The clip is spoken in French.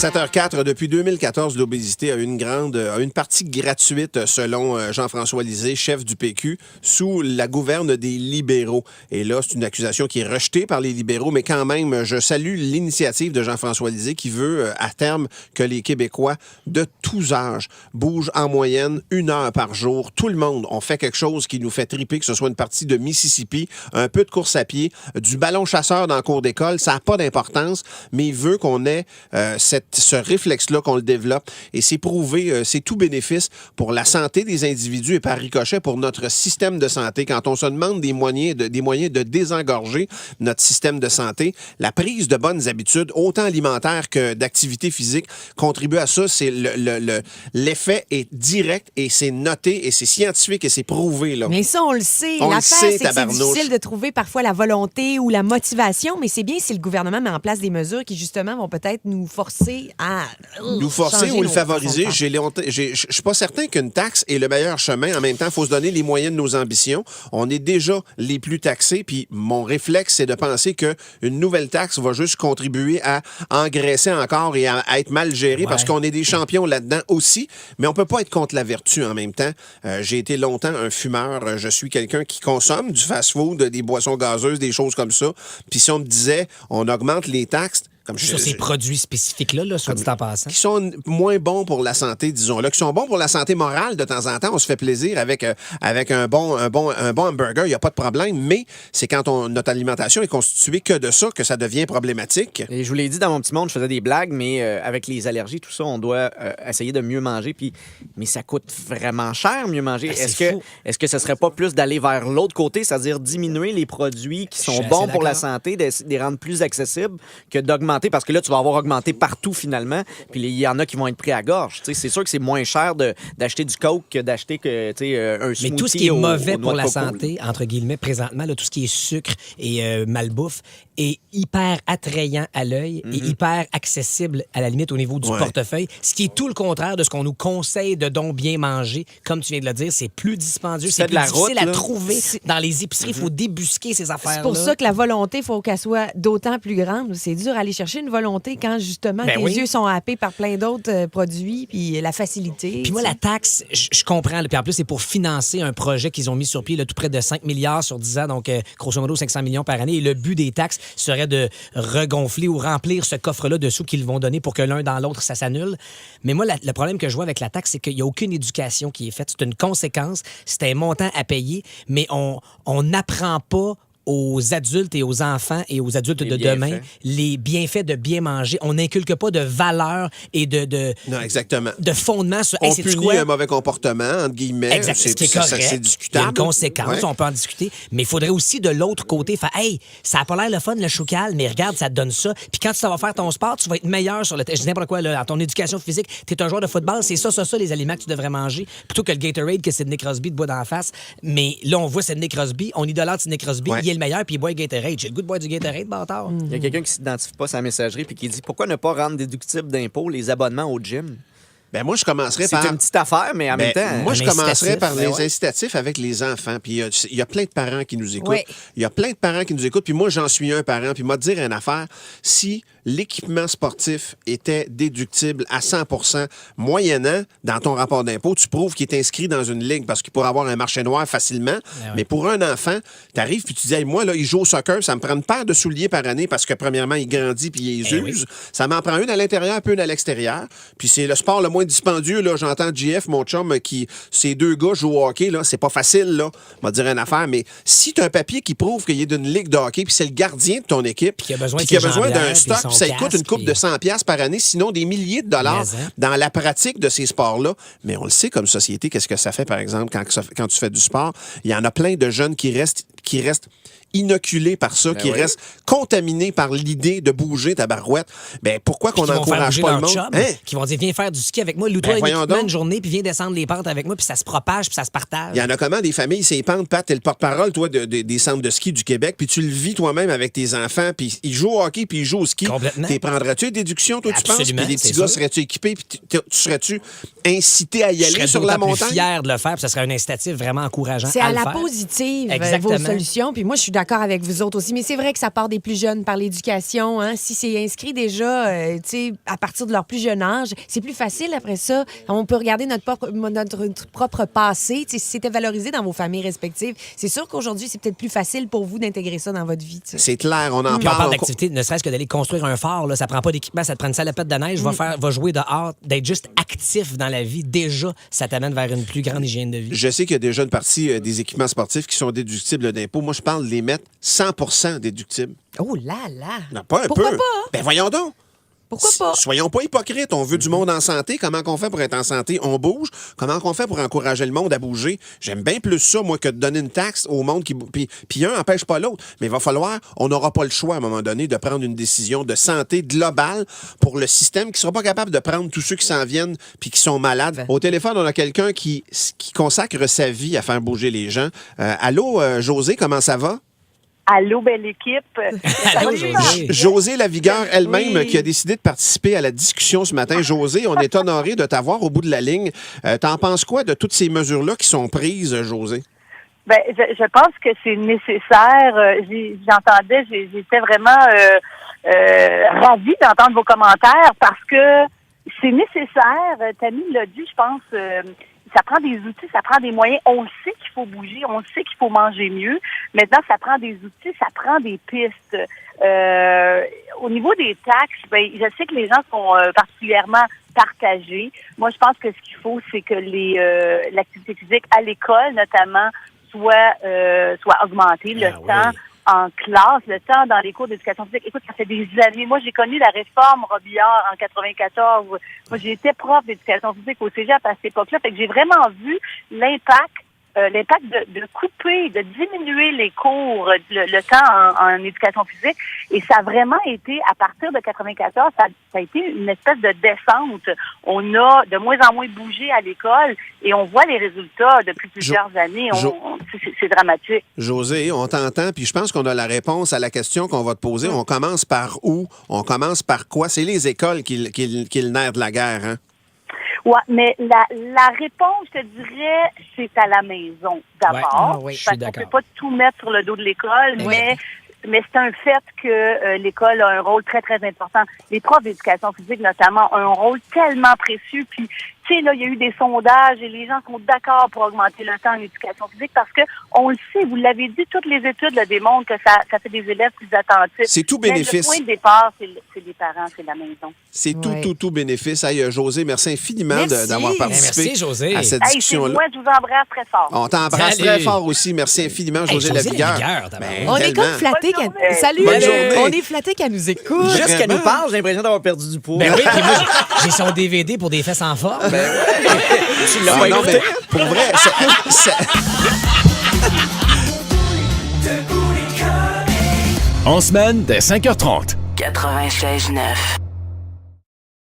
7h04, depuis 2014, l'obésité a une partie gratuite, selon Jean-François Lisée, chef du PQ, sous la gouverne des libéraux. Et là, c'est une accusation qui est rejetée par les libéraux, mais quand même, je salue l'initiative de Jean-François Lisée qui veut, à terme, que les Québécois de tous âges bougent en moyenne 1 heure par jour. Tout le monde, on fait quelque chose qui nous fait triper, que ce soit une partie de Mississippi, un peu de course à pied, du ballon chasseur dans le cours d'école, ça n'a pas d'importance, mais il veut qu'on ait ce réflexe-là, qu'on le développe. Et c'est prouvé, c'est tout bénéfice pour la santé des individus et par ricochet pour notre système de santé. Quand on se demande des moyens de désengorger notre système de santé, la prise de bonnes habitudes, autant alimentaires que d'activité physique, contribue à ça. C'est l'effet est direct et c'est noté et c'est scientifique et c'est prouvé, là. Mais ça, on le sait. On le L'affaire, sait, c'est que c'est tabarnouche. difficile de trouver parfois la volonté ou la motivation, mais c'est bien si le gouvernement met en place des mesures qui, justement, vont peut-être nous forcer à nous forcer changer ou le nos favoriser. façons de Je suis pas certain qu'une taxe est le meilleur chemin. En même temps, il faut se donner les moyens de nos ambitions. On est déjà les plus taxés, puis mon réflexe, c'est de penser qu'une nouvelle taxe va juste contribuer à engraisser encore et à être mal gérée, parce qu'on est des champions là-dedans aussi, mais on peut pas être contre la vertu en même temps. J'ai été longtemps un fumeur. Je suis quelqu'un qui consomme du fast-food, des boissons gazeuses, des choses comme ça. Puis si on me disait, on augmente les taxes, comme sur ces produits spécifiques-là, soit dit en passant. Qui sont moins bons pour la santé, disons-le, qui sont bons pour la santé morale de temps en temps. On se fait plaisir avec un bon hamburger, il n'y a pas de problème, mais c'est quand notre alimentation est constituée que de ça que ça devient problématique. Et je vous l'ai dit, dans mon petit monde, je faisais des blagues, mais avec les allergies, tout ça, on doit essayer de mieux manger. Mais ça coûte vraiment cher, mieux manger. Est-ce que ce serait pas plus d'aller vers l'autre côté, c'est-à-dire diminuer les produits qui sont bons pour la santé, de les rendre plus accessibles, que d'augmenter? Parce que là, tu vas avoir augmenté partout, finalement. Puis il y en a qui vont être pris à gorge. C'est sûr que c'est moins cher d'acheter du Coke que d'acheter un smoothie. Mais tout ce qui est mauvais pour la coco, santé, entre guillemets, présentement, là, tout ce qui est sucre et malbouffe, est hyper attrayant à l'œil et hyper accessible, à la limite, au niveau du portefeuille. Ce qui est tout le contraire de ce qu'on nous conseille de donc bien manger. Comme tu viens de le dire, c'est plus dispendieux, c'est plus difficile à trouver. Dans les épiceries, il faut débusquer ces affaires-là. C'est pour ça que la volonté, il faut qu'elle soit d'autant plus grande. C'est dur à aller chercher une volonté quand, justement, tes yeux sont happés par plein d'autres produits, puis la facilité. Puis moi, la taxe, je comprends. Puis en plus, c'est pour financer un projet qu'ils ont mis sur pied, là, tout près de 5 milliards sur 10 ans, donc grosso modo 500 millions par année. Et le but des taxes serait de regonfler ou remplir ce coffre-là de sous qu'ils vont donner pour que l'un dans l'autre, ça s'annule. Mais moi, le problème que je vois avec la taxe, c'est qu'il n'y a aucune éducation qui est faite. C'est une conséquence, c'est un montant à payer, mais on n'apprend pas aux adultes et aux enfants et aux adultes de demain les bienfaits de bien manger. On n'inculque pas de valeurs et non, exactement. de fondements sur... On punit un mauvais comportement, entre guillemets. Exact, ce qui est correct. C'est discutable. Il y a une conséquence, on peut en discuter. Mais il faudrait aussi, de l'autre côté, faire « Hey, ça n'a pas l'air le fun, le choucal, mais regarde, ça te donne ça. Puis quand tu vas faire ton sport, tu vas être meilleur sur le... Je dis n'importe quoi, là, dans ton éducation physique, tu es un joueur de football, c'est ça, les aliments que tu devrais manger, plutôt que le Gatorade que Sidney Crosby te boit dans la face. Mais là, on voit Sidney Crosby, on idolâtre Sidney Crosby, il est le meilleur, puis il boit le Gatorade. J'ai le goût de boire du Gatorade, bâtard. Il y a quelqu'un qui ne s'identifie pas à sa messagerie puis qui dit pourquoi ne pas rendre déductible d'impôt les abonnements au gym? Ben moi, je commencerais par... C'est une petite affaire, mais en même temps... Moi, je commencerais par les incitatifs avec les enfants. Puis il y a plein de parents qui nous écoutent. Il y a plein de parents qui nous écoutent. Puis moi, j'en suis un parent. Puis moi, te dire une affaire, si l'équipement sportif était déductible à 100%, moyennant, dans ton rapport d'impôt, tu prouves qu'il est inscrit dans une ligue parce qu'il pourrait avoir un marché noir facilement. Mais pour un enfant, tu arrives puis tu dis, hey, moi, là, il joue au soccer, ça me prend une paire de souliers par année parce que, premièrement, il grandit puis il les use. Ça m'en prend une à l'intérieur, une à l'extérieur. Puis c'est le sport le moins dispendieux, là. J'entends JF, mon chum, ces deux gars jouent au hockey, là. C'est pas facile, là. On va dire une affaire, mais si tu as un papier qui prouve qu'il est d'une ligue de hockey puis c'est le gardien de ton équipe puis qu'il a besoin d'un stock, puis ça coûte une couple de 100$ par année, sinon des milliers de dollars dans la pratique de ces sports-là. Mais on le sait comme société, qu'est-ce que ça fait, par exemple, quand tu fais du sport? Il y en a plein de jeunes qui restent inoculés par ça, qui restent contaminés par l'idée de bouger ta barouette. Ben pourquoi qu'on n'encourage pas le monde? Qui vont dire, viens faire du ski avec moi, loue-toi une journée, puis viens descendre les pentes avec moi, puis ça se propage, puis ça se partage. Il y en a comment des familles, ces pentes, Pat, t'es le porte-parole, toi, des centres de ski du Québec, puis tu le vis toi-même avec tes enfants, puis ils jouent au hockey, puis ils jouent au ski. Complètement. T'es prendrais-tu une déduction, toi, tu penses? Puis les petits gars, serais-tu équipés, puis tu serais-tu incité à y aller sur la montagne? Je serais fier de le faire, puis ça serait un incitatif vraiment encourageant. C'est à la positive, vos solutions, puis moi, je suis d'accord d'accord avec vous autres aussi. Mais c'est vrai que ça part des plus jeunes par l'éducation. Hein? Si c'est inscrit déjà à partir de leur plus jeune âge, c'est plus facile après ça. On peut regarder notre propre passé. Si c'était valorisé dans vos familles respectives, c'est sûr qu'aujourd'hui, c'est peut-être plus facile pour vous d'intégrer ça dans votre vie. T'sais. C'est clair, on en Puis on parle. parle d'activité, ne serait-ce que d'aller construire un phare. Là, ça prend pas d'équipement, ça te prend une salopette de neige, va jouer dehors, d'être juste actif dans la vie. Déjà, ça t'amène vers une plus grande hygiène de vie. Je sais qu'il y a déjà une partie des équipements sportifs qui sont déductibles d'impôts. Moi, je parle de les mettre 100% déductibles. Oh là là! Non, pas un Pourquoi peu. pas? Ben voyons donc. Pourquoi pas? Soyons pas hypocrites. On veut du monde en santé. Comment qu'on fait pour être en santé? On bouge. Comment qu'on fait pour encourager le monde à bouger? J'aime bien plus ça, moi, que de donner une taxe au monde qui... Puis un n'empêche pas l'autre. Mais il va falloir... On n'aura pas le choix, à un moment donné, de prendre une décision de santé globale pour le système qui ne sera pas capable de prendre tous ceux qui s'en viennent puis qui sont malades. Au téléphone, on a quelqu'un qui consacre sa vie à faire bouger les gens. Allô, José, comment ça va? Allô, belle équipe. Allô, José. José Lavigueur elle-même qui a décidé de participer à la discussion ce matin. José, on est honoré de t'avoir au bout de la ligne. T'en penses quoi de toutes ces mesures-là qui sont prises, José? Ben, je pense que c'est nécessaire. J'entendais, j'étais vraiment ravie d'entendre vos commentaires parce que c'est nécessaire. Tammy l'a dit, je pense. Ça prend des outils, ça prend des moyens. On sait qu'il faut bouger, on sait qu'il faut manger mieux. Maintenant, ça prend des outils, ça prend des pistes. Au niveau des taxes, ben, je sais que les gens sont particulièrement partagés. Moi, je pense que ce qu'il faut, c'est que l'activité physique à l'école, notamment, soit augmentée. Le temps en classe, le temps dans les cours d'éducation physique. Écoute, ça fait des années. Moi, j'ai connu la réforme Robillard en 94. Moi, j'ai été prof d'éducation physique au cégep à cette époque-là. Fait que j'ai vraiment vu l'impact de couper, de diminuer les cours, le temps en éducation physique. Et ça a vraiment été, à partir de 94, ça a été une espèce de descente. On a de moins en moins bougé à l'école et on voit les résultats depuis plusieurs années. C'est dramatique. José, on t'entend, puis je pense qu'on a la réponse à la question qu'on va te poser. On commence par où? On commence par quoi? C'est les écoles qui est le nerf de la guerre, hein? Ouais, mais la réponse, je te dirais, c'est à la maison d'abord. Ouais. Je suis d'accord. On peut pas tout mettre sur le dos de l'école, mais c'est un fait que l'école a un rôle très, très important. Les profs d'éducation physique, notamment, ont un rôle tellement précieux. Puis, tu sais, là, il y a eu des sondages et les gens sont d'accord pour augmenter le temps en éducation physique parce que, on le sait, vous l'avez dit, toutes les études le démontrent que ça fait des élèves plus attentifs. C'est tout bénéfice. Mais le point de départ, c'est les parents, c'est la maison. C'est tout bénéfice. Hey, José, merci infiniment d'avoir participé merci, José. à cette discussion-là. Moi, je vous embrasse très fort. On t'embrasse très fort aussi. Merci infiniment, José Lavigueur. On est comme flattés Salut! Bonne journée. On est flattés qu'elle nous écoute. Juste qu'elle nous parle, j'ai l'impression d'avoir perdu du poids. Ben oui, puis moi, j'ai son DVD pour des fesses en forme. Ben ouais. Tu l'as pas non, écouté? mais pour vrai, En semaine, dès 5h30. 96.9.